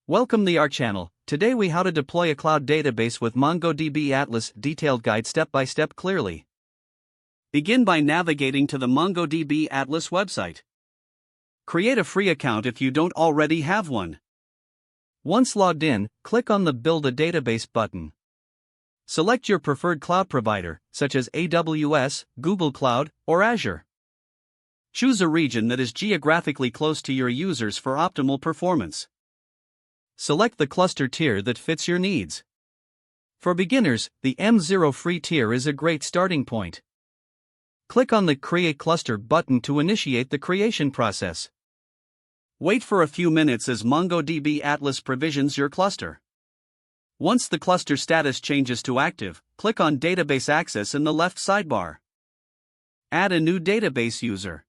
Welcome to our channel. Today we how to deploy a cloud database with MongoDB Atlas detailed guide step by step clearly. Begin by navigating to the MongoDB Atlas website. Create a free account if you don't already have one. Once logged in, click on the Build a Database button. Select your preferred cloud provider, such as AWS, Google Cloud, or Azure. Choose a region that is geographically close to your users for optimal performance. Select the cluster tier that fits your needs. For beginners, the M0 free tier is a great starting point. Click on the Create Cluster button to initiate the creation process. Wait for a few minutes as MongoDB Atlas provisions your cluster. Once the cluster status changes to active, click on Database Access in the left sidebar. Add a new database user.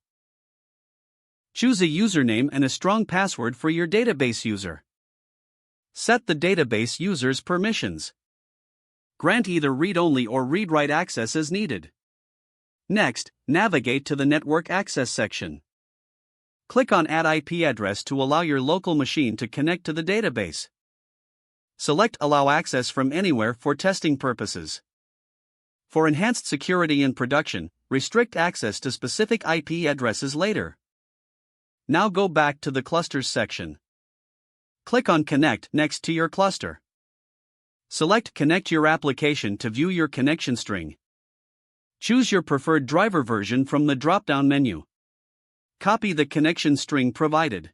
Choose a username and a strong password for your database user. Set the database user's permissions. Grant either read-only or read-write access as needed. Next, navigate to the Network Access section. Click on Add IP address to allow your local machine to connect to the database. Select Allow Access from Anywhere for testing purposes. For enhanced security in production, restrict access to specific IP addresses later. Now go back to the Clusters section. Click on Connect next to your cluster. Select Connect your application to view your connection string. Choose your preferred driver version from the drop-down menu. Copy the connection string provided.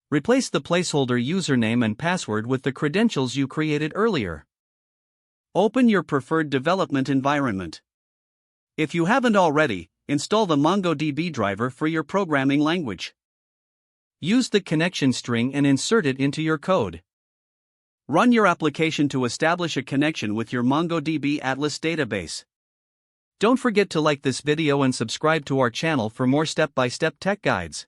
Replace the placeholder username and password with the credentials you created earlier. Open your preferred development environment. If you haven't already, install the MongoDB driver for your programming language. Use the connection string and insert it into your code. Run your application to establish a connection with your MongoDB Atlas database. Don't forget to like this video and subscribe to our channel for more step-by-step tech guides.